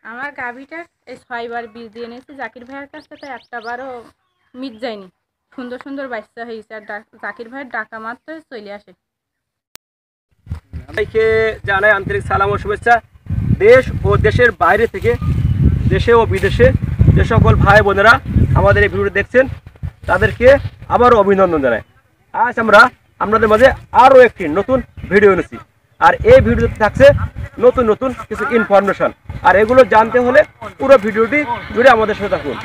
আমার গাভীটা এই 6বার বীজ দিয়ে নিয়েছি জাকির ভাইয়ের কাছে, তো একটাবারও মিট যায়নি। সুন্দর সুন্দর বাচ্চা হয়েছে, আর জাকির ভাইয়ের ডাকা মাত্রই চলে আসে। সবাইকে জানাই আন্তরিক সালাম ও শুভেচ্ছা। দেশ ও দেশের বাইরে থেকে, দেশে ও বিদেশে যে সকল ভাই বোনেরা আমাদের এই ভিডিওটি দেখছেন, তাদেরকে আবারও অভিনন্দন জানাই। আজ আমরা আপনাদের মাঝে আরও একটি নতুন ভিডিও এনেছি, আর এই ভিডিওতে থাকছে নতুন নতুন কিছু ইনফরমেশন। আর এগুলো জানতে হলে পুরো ভিডিওটি জুড়ে আমাদের সাথে থাকুন।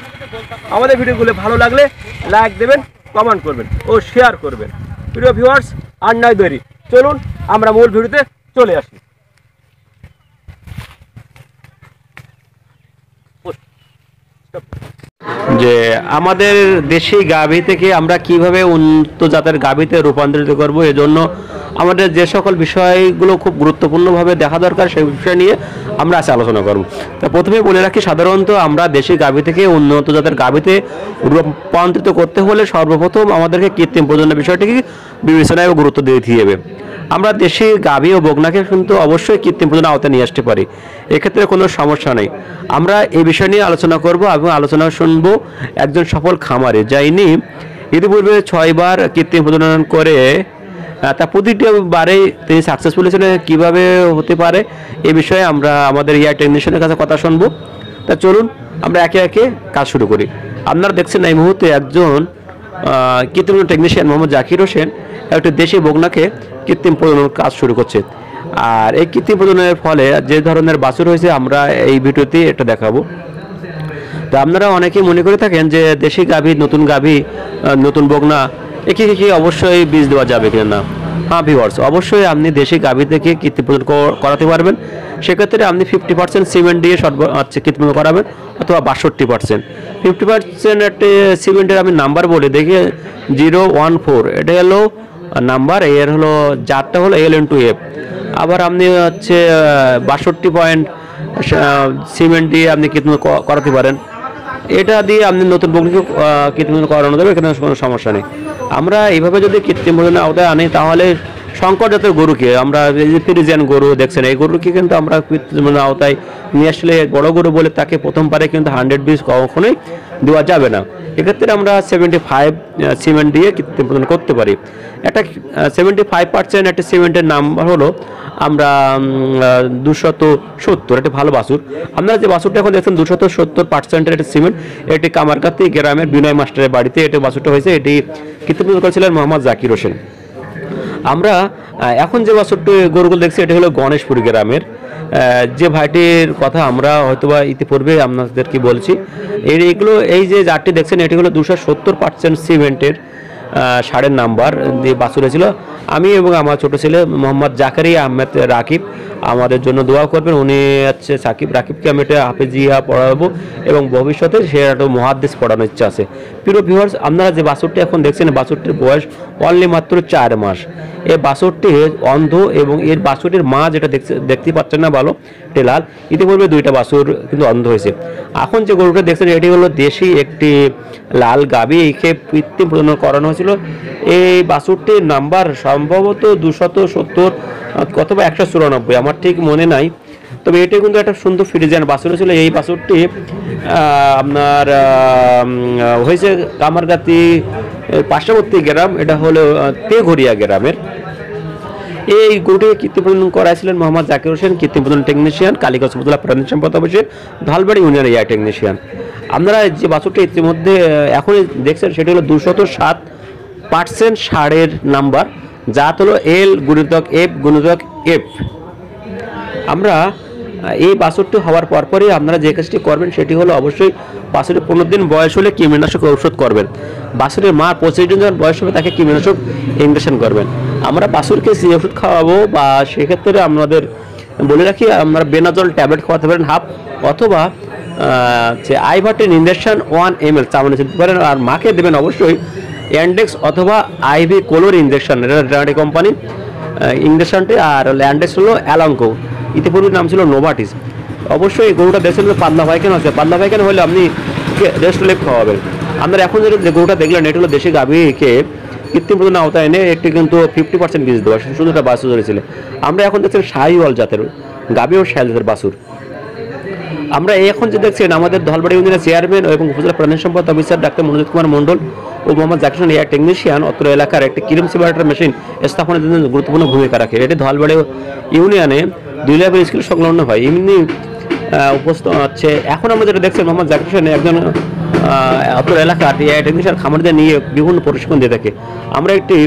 আমাদের ভিডিওগুলো ভালো লাগলে লাইক দেবেন, কমেন্ট করবেন ও শেয়ার করবেন। প্রিয় ভিউয়ার্স, আর নয় দেরি, চলুন আমরা মূল ভিডিওতে চলে আসি। যে আমাদের দেশি গাভী থেকে আমরা কিভাবে উন্নত জাতের গাভীতে রূপান্তরিত করব, এজন্য আমাদের যে সকল বিষয়গুলো খুব গুরুত্বপূর্ণভাবে দেখা দরকার সেই বিষয় নিয়ে আমরা আজ আলোচনা করব। তা প্রথমে বলে রাখি, সাধারণত আমরা দেশি গাভী থেকে উন্নত জাতের গাভীতে রূপান্তরিত করতে হলে সর্বপ্রথম আমাদেরকে কৃত্রিম প্রজননের বিষয়টিকে বিবেচনায় ও গুরুত্ব দিতে হবে। আমরা দেশি গাভী ও বকনাকে কিন্তু অবশ্যই কৃত্রিম প্রজননের আওতায় নিয়ে আসতে পারি, এক্ষেত্রে কোনো সমস্যা নেই। আমরা এই বিষয় নিয়ে আলোচনা করব এবং আলোচনা শুনবো একজন সফল খামারে, যিনি ইতিপূর্বে 6বার কৃত্রিম প্রজনন করে তা প্রতিটি বারেই তিনি সাকসেসফুল ছিলেন। কীভাবে হতে পারে এই বিষয়ে আমরা আমাদের ইয়ার টেকনিশিয়ানের কাছে কথা শুনবো। তা চলুন আমরা একে একে কাজ শুরু করি। আপনারা দেখছেন এই মুহূর্তে একজন কৃত্রিম টেকনিশিয়ান মোহাম্মদ জাকির হোসেন একটি দেশি বকনাকে কৃত্রিম প্রজনন কাজ শুরু করছে। আর এই কৃত্রিম প্রজননের ফলে যে ধরনের বাছুর হয়েছে আমরা এই ভিডিওতে এটা দেখাবো। তো আপনারা অনেকেই মনে করে থাকেন যে দেশি গাভী, নতুন গাভী, নতুন বকনা একে কি অবশ্যই বীজ দেওয়া যাবে কিনা না। হ্যাঁ ভিউয়ার্স, অবশ্যই আপনি দেশি গাভী থেকে কৃত্রিম প্রজনন করাতে পারবেন। সেক্ষেত্রে আপনি 50% সিমেন্ট দিয়ে কৃত্রিম করাবেন, অথবা 62%। 50% একটি সিমেন্টের আমি নাম্বার বলে দেখি 014, এটা হলো নাম্বার, এর হলো জাতটা হলো L/F। আবার আপনি 62 সিমেন্ট দিয়ে আপনি কৃত্রিম করাতে পারেন। এটা দিয়ে আপনি নতুন বকনিকে কৃত্রিম করানো যাবে, এখানে কোনো সমস্যা নেই। আমরা এইভাবে যদি কৃত্রিম প্রজননের আওতায় আনি, তাহলে সংকর জাতের গরুকে, আমরা এই যে ফ্রিজিয়ান গরু দেখছেন, এই গরুকে কিন্তু আমরা কৃত্রিম আওতায় নিয়ে আসলে বড় গরু বলে তাকে প্রথমবারে কিন্তু 100 বীজ কখনোই দেওয়া যাবে না। এক্ষেত্রে আমরা 75 সিমেন্ট দিয়ে কৃত্রিম প্রজনন করতে পারি। একটা 75% একটা সিমেন্টের নাম্বার হলো আমরা 270, একটা ভালো বাছুর। আপনারা যে বাছুরটা এখন দেখছেন 270% একটা সিমেন্ট, এটি কামারকাতি গ্রামের বিনয় মাস্টারের বাড়িতে এটি বাছুরটা হয়েছে। এটি কৃত্রিম প্রজনন করেছিলেন মোহাম্মদ জাকির হোসেন। আমরা এখন যে বাছুরটি গরুগুলো দেখছি এটি হলো গণেশপুর গ্রামের যে ভাইটির কথা আমরা হয়তোবা ইতিপূর্বে আপনাদেরকে বলছি। এইগুলো এই যে জাতটি দেখছেন এটি হলো 270% সিমেন্টের ষাঁড়ের নাম্বার দিয়ে বাছুর হয়েছিল। আমি এবং আমার ছোটো ছেলে মোহাম্মদ জাকারিয়া আহমেদ রাকিব আমাদের জন্য দোয়া করবেন। উনি সাকিব রাকিবকে আমি এটা হাফেজিয়া পড়াবো এবং ভবিষ্যতে সে একটা মুহাদ্দিস পড়ানোর ইচ্ছা আছে। প্রিয় ভিউয়ার্স, আপনারা যে বাছুরটি এখন দেখছেন বাছুরটির বয়স অনলি মাত্র 4 মাস। এই বাছুরটি অন্ধ এবং এর বাছুরের মা যেটা দেখতে পাচ্ছেন না ভালো, এটি লাল। ইতিপূর্বে 2টা বাছুর কিন্তু অন্ধ হয়েছে। এখন যে গরুটা দেখছেন এটি হলো দেশি একটি লাল গাভী, একে কৃত্রিম প্রজনন করানো হয়েছিল। এই বাছুরটির নাম্বার সম্ভবত 270 অথবা 194, আমার ঠিক মনে নাই। তবে এটি কিন্তু একটা সুন্দর ফ্রিজিয়ান বাছুর ছিল। এই বাছুরটি আপনার হয়েছে কামারগাতি পার্শ্ববর্তী গ্রাম, এটা হলো তেঘরিয়া গ্রামের। এই গরুটিকে কৃত্রিম প্রজনন করাইছিলেন মোহাম্মদ জাকির হোসেন, কৃত্রিম প্রজনন টেকনিশিয়ান, কালীগঞ্জ উপজেলা প্রাণী সম্পদ অফিসের ধালবাড়ি ইউনিয়নের এয়ার টেকনিশিয়ান। আপনারা যে বাছুরটি ইতিমধ্যে এখন দেখছেন সেটি হলো 207% ষাঁড়ের নাম্বার, জাত হলো L/F/F। আমরা এই বাছুরটি হওয়ার পরপরই আপনারা যে কাজটি করবেন সেটি হলো অবশ্যই বাছুরের 15 দিন বয়স হলে কৃমিনাশক ঔষধ করবেন। বাছুরের মা 25 দিন যখন বয়স হবে তাকে কৃমিনাশক ইঞ্জেকশন করবেন। আমরা বাছুরকে যে ওষুধ খাওয়াবো বা সেক্ষেত্রে আমাদের বলে রাখি, আমরা বেনাজল ট্যাবলেট খাওয়াতে পারেন হাফ, অথবা যে আইভার্টিন ইঞ্জেকশন 1 ml চামড়ে দিতে পারেন। আর মাকে দেবেন অবশ্যই অ্যান্ডেক্স অথবা IV কোলোর ইঞ্জেকশন, এটা কোম্পানি ইঞ্জেকশনটি। আর ল্যান্ডেক্স হলো অ্যালাঙ্কো, ইতিপূর্বে নাম ছিল নোভাটিস। অবশ্যই গরুটা দেখছেন পাতলা পায়খানা আছে, পাতলা পায়খানা হলে আপনি রেস্টলেপ খাওয়াবেন। আপনারা এখন যে গরুটা দেখলেন এটি হলো দেশি গাভীকে কৃত্রিম প্রজনন আওতায় এনে একটি কিন্তু 50% বীজ দেওয়া সুন্দর একটা বাছুর ধরেছিল। আমরা এখন দেখছেন শাহিওয়াল জাতের গাভী ও শাহিওয়াল জাতের বাছুর। আমরা এখন যে দেখছেন আমাদের ধলবাড়ি ইউনিয়নের চেয়ারম্যান এবং উপজেলা প্রাণী সম্পদ অফিসার ডাক্তার মনোজিৎ কুমার মণ্ডল ও মোহাম্মদ জাকির হোসেন এয়ার টেকনিশিয়ান অত্র এলাকার একটি কিরম সেপারেটর মেশিন স্থাপনের জন্য গুরুত্বপূর্ণ ভূমিকা রাখে। এটি ধলবাড়ি ইউনিয়নে 2 লাখ স্কুল সংলগ্ন হয়। এমনি উপস্থিত হচ্ছে এখন আমরা যেটা দেখছেন মোহাম্মদ জাকির হোসেন একজন অত্র এলাকার এয়ার টেকনিশিয়ান খামারিদের নিয়ে বিভিন্ন প্রশিক্ষণ দিয়ে থাকে। আমরা একটি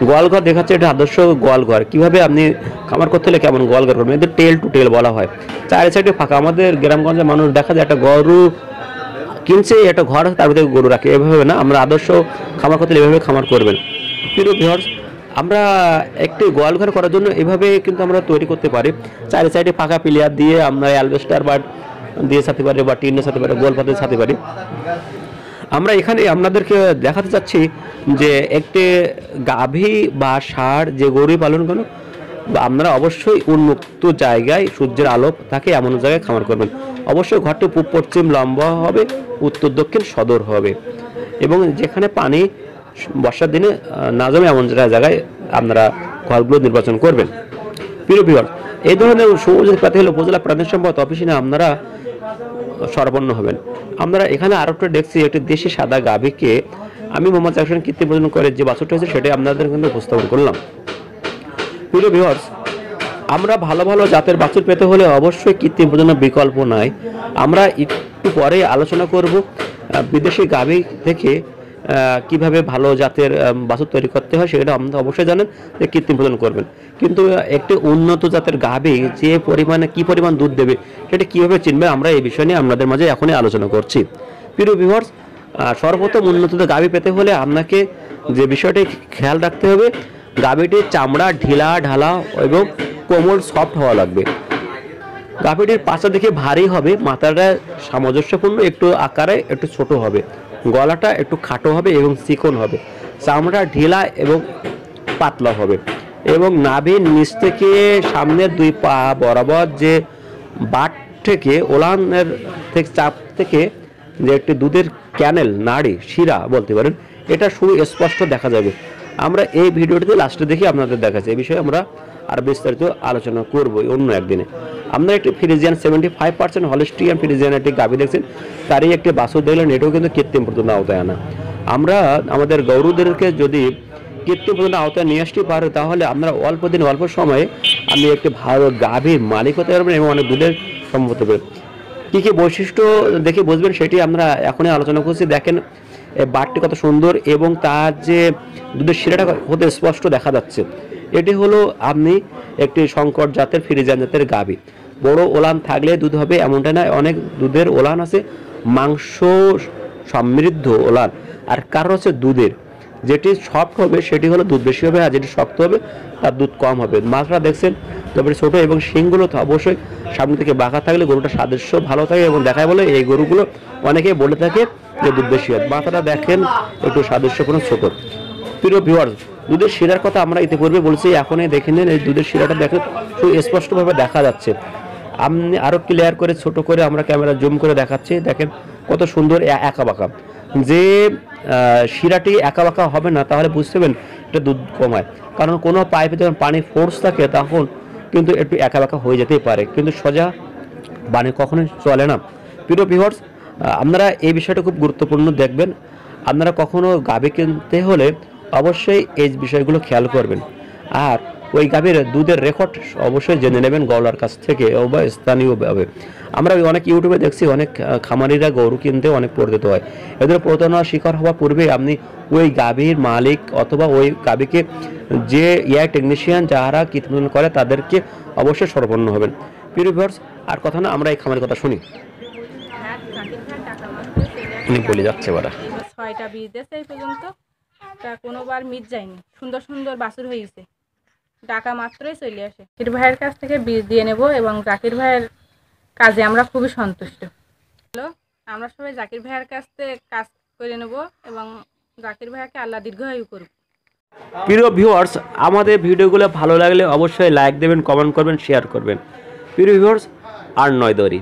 গোয়ালঘর দেখাচ্ছে, এটা আদর্শ গোয়ালঘর। কীভাবে আপনি খামার করতে হলে কেমন গোয়ালঘর করবেন, এদের টেল টু টেল বলা হয়। চারি সাইডে ফাঁকা। আমাদের গ্রামগঞ্জের মানুষ দেখা যায় একটা গরু কিনছে, একটা ঘর আছে তার ভিতরে গরু রাখে, এভাবে না। আমরা আদর্শ খামার করতে হলে এভাবে খামার করবেন। প্রিয় ভিউয়ার্স, আমরা একটি গোয়ালঘর করার জন্য এভাবে কিন্তু আমরা তৈরি করতে পারি। চারি সাইডে ফাঁকা পিলিয়ার দিয়ে আমরা অ্যালবেস্টার বা দিয়ে সাথে পারি বা টিনের সাথে পারি, গোল পাতে সাথে পারি। আমরা এখানে আপনাদেরকে দেখাতে চাচ্ছি যে একটি গাভী বা ষাঁড় যে গরু পালন করেন, আপনারা অবশ্যই উন্মুক্ত জায়গায় সূর্যের আলো থাকে এমন জায়গায় খামার করবেন। অবশ্যই ঘরটি পূব পশ্চিম লম্বা হবে, উত্তর দক্ষিণ সদর হবে এবং যেখানে পানি বর্ষার দিনে না জমে এমন জায়গায় আপনারা ঘরগুলো নির্বাচন করবেন। প্রিয় ভিউয়ার্স, এই ধরনের সুযোগ পেতে হলে উপজেলা প্রাণী সম্পদ অফিসে আপনারা সরবরাহ হবেন। আমরা এখানে আরো একটা দেখছি একটি দেশি সাদা গাভীকে আমি মোহাম্মদ জাকির হোসেন কৃত্রিম প্রজনন করে যে বাছুরটা হয়েছে সেটাই আপনাদের কিন্তু উপস্থাপন করলাম। প্রিয় ভিউয়ার্স, আমরা ভালো ভালো জাতের বাছুর পেতে হলে অবশ্যই কৃত্রিম প্রজননের বিকল্প নাই। আমরা একটু পরে আলোচনা করব বিদেশি গাভী থেকে কিভাবে ভালো জাতের বাছুর তৈরি করতে হয়, সেটা আপনারা অবশ্যই জানেন যে কৃত্রিম প্রজনন করবেন। কিন্তু একটি উন্নত জাতের গাভী যে পরিমাণে কি পরিমাণ দুধ দেবে সেটা কিভাবে চিনবে, আমরা এই বিষয় নিয়ে আপনাদের মাঝে এখনই আলোচনা করছি। প্রিয় ভিউয়ার্স, সর্বপ্রথম উন্নত গাভী পেতে হলে আপনাকে যে বিষয়টি খেয়াল রাখতে হবে, গাভীটির চামড়া ঢিলা ঢালা এবং কোমল সফট হওয়া লাগবে। গাভীটির পাশা দেখে ভারী হবে, মাথাটা সামঞ্জস্যপূর্ণ, একটু আকারে একটু ছোট হবে, গলাটা একটু খাটো হবে এবং চিকন হবে, চামড়া ঢিলা এবং পাতলা হবে এবং নাভির নিচ থেকে সামনের 2 পা বরাবর যে বাট থেকে ওলানের থেকে চাপ থেকে যে একটি দুধের ক্যানেল নাড়ি শিরা বলতে পারেন, এটা সুস্পষ্ট দেখা যাবে। আমরা এই ভিডিওটিতে লাস্টে দেখি আপনাদের দেখাচ্ছি। এই বিষয়ে আমরা আর বিস্তারিত আলোচনা করব অন্য একদিনে। আমরা একটি ফ্রিজিয়ান 75% হলিস্টিয়ান ফ্রিজিয়ান একটি গাভী দেখছেন, তারই একটি বাছুর দেখলেন, এটাও কিন্তু কৃত্রিম প্রজনন আওতায় আনা। আমরা আমাদের গরুদেরকে যদি কৃত্রিম প্রজনন আওতায় নিয়ে আসতে পারে তাহলে আমরা অল্প দিন অল্প সময়ে আপনি একটি ভালো গাভীর মালিক হতে পারবেন এবং অনেক দুধের সম্ভব হতে পারবেন। কী কী বৈশিষ্ট্য দেখে বুঝবেন সেটি আমরা এখনই আলোচনা করছি। দেখেন এই বাটটি কত সুন্দর এবং তার যে দুধের শিরাটা হতে স্পষ্ট দেখা যাচ্ছে। এটি হলো আপনি একটি সংকর জাতের ফ্রিজিয়ান জাতের গাভী। বড় ওলান থাকলে দুধ হবে এমনটা নয়, অনেক দুধের ওলান আছে, মাংস সমৃদ্ধ ওলান। আর কারণ হচ্ছে দুধের যেটি সফট হবে সেটি হলো দুধ বেশি হবে, আর যেটি শক্ত হবে তার দুধ কম হবে। মাছটা দেখছেন তবে ছোটো এবং শিংগুলো তো অবশ্যই সামনে থেকে বাঁকা থাকলে গরুটা সাদৃশ্য ভালো থাকে এবং দেখায় বলে এই গরুগুলো অনেকেই বলে থাকে যে দুধ বেশি হয়। মাথাটা দেখেন একটু সাদৃশ্যপূর্ণ ছোটো। প্রিয় ভিউয়ার্স, দুধের শিরার কথা আমরা ইতিপূর্বে বলছি, এখনই দেখে নিন এই দুধের শিরাটা দেখেন স্পষ্টভাবে দেখা যাচ্ছে। আপনি আরও ক্লিয়ার করে ছোট করে আমরা ক্যামেরা জুম করে দেখাচ্ছি, দেখেন কত সুন্দর একা বাঁকা। যে শিরাটি একা বাঁকা হবে না তাহলে বুঝতে পারবেন এটা দুধ কমায়, কারণ কোনো পাইপে যখন পানি ফোর্স থাকে তখন কিন্তু একটু একা বাঁকা হয়ে যেতেই পারে, কিন্তু সোজা পানি কখনোই চলে না। প্রিয় ভিউয়ার্স, আপনারা এই বিষয়টা খুব গুরুত্বপূর্ণ দেখবেন। আপনারা কখনো গাভী কিনতে হলে অবশ্যই এই বিষয়গুলো খেয়াল করবেন। আর ওই গাভীর দুধের রেকর্ড অবশ্যই জেনে নেবেন গৌলার কাছ থেকে বা স্থানীয়ভাবে। আমরা অনেক ইউটিউবে দেখছি অনেক খামারিরা গরু কিনতে অনেক পরিচিত হয়। এদের প্রতারণার শিকার হওয়ার পূর্বে আপনি ওই গাভীর মালিক অথবা ওই গাভীকে যে এয়ার টেকনিশিয়ান যারা কৃত্রিম করে তাদেরকে অবশ্যই সরবরাহ হবেন। প্রিয় ভিউয়ার্স, আর কথা না, আমরা এই খামারের কথা শুনি। বলে যাচ্ছে ওরা 6টা বীজ দিয়েছে এই পর্যন্ত, তা কোনোবার মিট যায়নি, সুন্দর সুন্দর বাছুর হয়েছে, ডাকা মাত্রই চলে আসে। জাকির ভাইয়ের কাছ থেকে বীজ দিয়ে নেব এবং জাকির ভাইয়ের কাজে আমরা খুবই সন্তুষ্ট। হ্যালো, আমরা সবাই জাকির ভাইয়ের কাছ থেকে কাজ করে নেব এবং জাকির ভাইয়াকে আল্লাহ দীর্ঘায়ু করব। প্রিয় ভিউয়ার্স, আমাদের ভিডিওগুলো ভালো লাগলে অবশ্যই লাইক দেবেন, কমেন্ট করবেন, শেয়ার করবেন। প্রিয় ভিউয়ার্স, আর নয় দরি,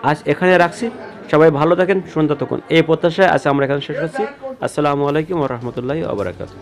আজ এখানে রাখছি। সবাই ভালো থাকেন, সুন্দর থাকুন এই প্রত্যাশায় আজ আমরা এখানে শেষ করছি। আসসালামু আলাইকুম ওয়া রাহমাতুল্লাহি ওয়া বারাকাতুহু।